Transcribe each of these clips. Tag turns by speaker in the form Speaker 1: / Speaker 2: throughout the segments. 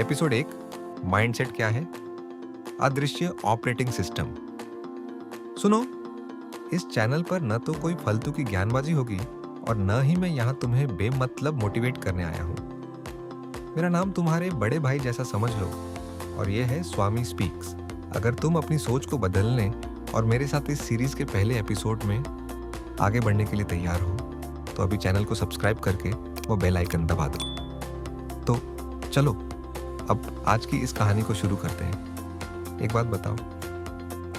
Speaker 1: Episode 1 mindset क्या है, अदृश्य ऑपरेटिंग सिस्टम। सुनो, इस चैनल पर न तो कोई फालतू की ज्ञानबाजी होगी और न ही मैं यहाँ तुम्हें बेमतलब मोटिवेट करने आया हूँ। मेरा नाम तुम्हारे बड़े भाई जैसा समझ लो और ये है स्वामी स्पीक्स। अगर तुम अपनी सोच को बदलने और मेरे साथ इस सीरीज के पहले एपिसोड में आगे बढ़ने के लिए तैयार हो तो अभी चैनल को सब्सक्राइब करके वो बेल आइकन दबा दो। तो चलो अब आज की इस कहानी को शुरू करते हैं। एक बात बताओ,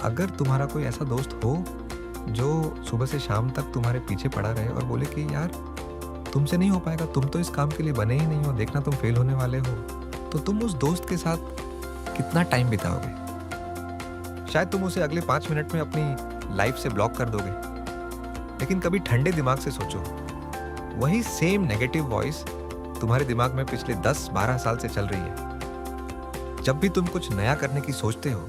Speaker 1: अगर तुम्हारा कोई ऐसा दोस्त हो जो सुबह से शाम तक तुम्हारे पीछे पड़ा रहे और बोले कि यार तुमसे नहीं हो पाएगा, तुम तो इस काम के लिए बने ही नहीं हो, देखना तुम फेल होने वाले हो, तो तुम उस दोस्त के साथ कितना टाइम बिताओगे? शायद तुम उसे अगले 5 मिनट में अपनी लाइफ से ब्लॉक कर दोगे। लेकिन कभी ठंडे दिमाग से सोचो, वही सेम नेगेटिव वॉइस तुम्हारे दिमाग में पिछले 10-12 साल से चल रही है। जब भी तुम कुछ नया करने की सोचते हो,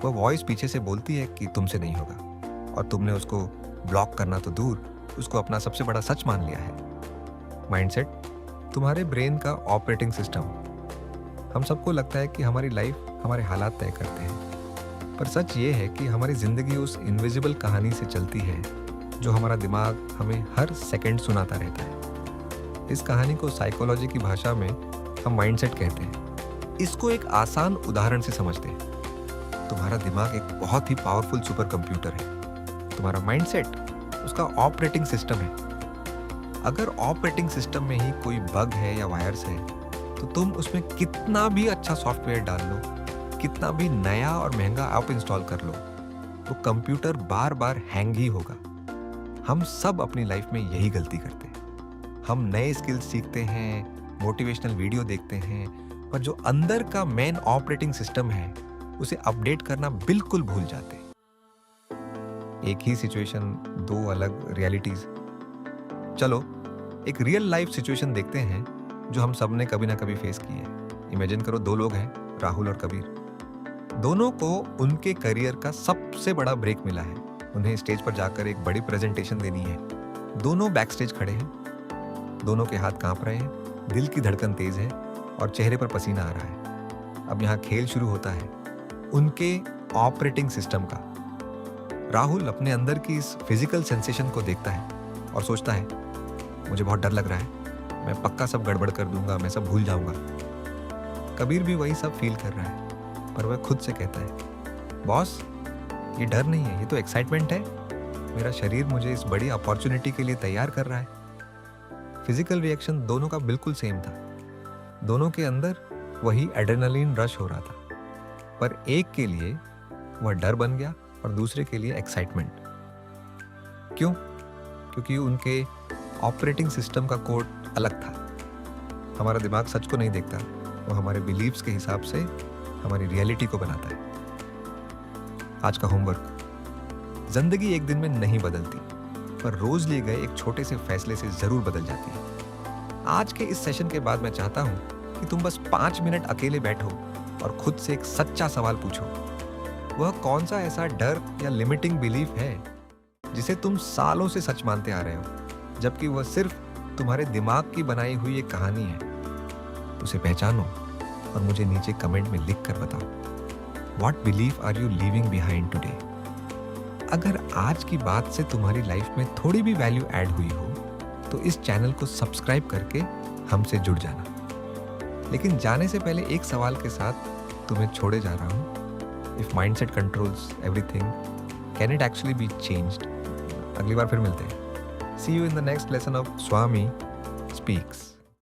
Speaker 1: वो वॉइस पीछे से बोलती है कि तुमसे नहीं होगा, और तुमने उसको ब्लॉक करना तो दूर, उसको अपना सबसे बड़ा सच मान लिया है। माइंडसेट तुम्हारे ब्रेन का ऑपरेटिंग सिस्टम। हम सबको लगता है कि हमारी लाइफ हमारे हालात तय करते हैं, पर सच ये है कि हमारी जिंदगी उस इनविजिबल कहानी से चलती है जो हमारा दिमाग हमें हर सेकंड सुनाता रहता है। इस कहानी को साइकोलॉजी की भाषा में हम माइंडसेट कहते हैं। इसको एक आसान उदाहरण से समझते हैं। तुम्हारा दिमाग एक बहुत ही पावरफुल सुपर कंप्यूटर है। तुम्हारा माइंडसेट उसका ऑपरेटिंग सिस्टम है। अगर ऑपरेटिंग सिस्टम में ही कोई बग है या वायरस है तो तुम उसमें कितना भी अच्छा सॉफ्टवेयर डाल लो, कितना भी नया और महंगा ऐप इंस्टॉल कर लो, वो कंप्यूटर बार बार हैंग ही होगा। हम सब अपनी लाइफ में यही गलती करते हैं। हम नए स्किल्स सीखते हैं, मोटिवेशनल वीडियो देखते हैं, पर जो अंदर का मेन ऑपरेटिंग सिस्टम है उसे अपडेट करना बिल्कुल भूल जाते हैं। एक ही सिचुएशन, दो अलग रियलिटीज। चलो एक रियल लाइफ सिचुएशन देखते हैं जो हम सब ने कभी ना कभी फेस की है। इमेजिन करो, 2 लोग हैं, राहुल और कबीर। दोनों को उनके करियर का सबसे बड़ा ब्रेक मिला है। उन्हें स्टेज पर जाकर एक बड़ी प्रेजेंटेशन देनी है। दोनों बैक स्टेज खड़े हैं, दोनों के हाथ कांप रहे हैं, दिल की धड़कन तेज है और चेहरे पर पसीना आ रहा है। अब यहाँ खेल शुरू होता है उनके ऑपरेटिंग सिस्टम का। राहुल अपने अंदर की इस फिजिकल सेंसेशन को देखता है और सोचता है, मुझे बहुत डर लग रहा है, मैं पक्का सब गड़बड़ कर दूंगा, मैं सब भूल जाऊंगा। कबीर भी वही सब फील कर रहा है, पर वह खुद से कहता है, बॉस ये डर नहीं है, ये तो एक्साइटमेंट है। मेरा शरीर मुझे इस बड़ी अपॉर्चुनिटी के लिए तैयार कर रहा है। फिजिकल रिएक्शन दोनों का बिल्कुल सेम था। दोनों के अंदर वही एड्रेनलिन रश हो रहा था, पर एक के लिए वह डर बन गया और दूसरे के लिए एक्साइटमेंट। क्यों? क्योंकि उनके ऑपरेटिंग सिस्टम का कोड अलग था। हमारा दिमाग सच को नहीं देखता, वो हमारे बिलीव्स के हिसाब से हमारी रियलिटी को बनाता है। आज का होमवर्क, जिंदगी एक दिन में नहीं बदलती, पर रोज लिए गए एक छोटे से फैसले से जरूर बदल जाती है। आज के इस सेशन के बाद मैं चाहता हूं कि तुम बस 5 मिनट अकेले बैठो और खुद से एक सच्चा सवाल पूछो। वह कौन सा ऐसा डर या लिमिटिंग बिलीफ है जिसे तुम सालों से सच मानते आ रहे हो, जबकि वह सिर्फ तुम्हारे दिमाग की बनाई हुई एक कहानी है? उसे पहचानो और मुझे नीचे कमेंट में लिख कर बताओ, What belief are you leaving behind today? अगर आज की बात से तुम्हारी लाइफ में थोड़ी भी वैल्यू ऐड हुई हो तो इस चैनल को सब्सक्राइब करके हमसे जुड़ जाना। लेकिन जाने से पहले एक सवाल के साथ तुम्हें छोड़े जा रहा हूँ। If mindset controls everything, can it actually be changed? अगली बार फिर मिलते हैं। See you in the next lesson of Swami Speaks.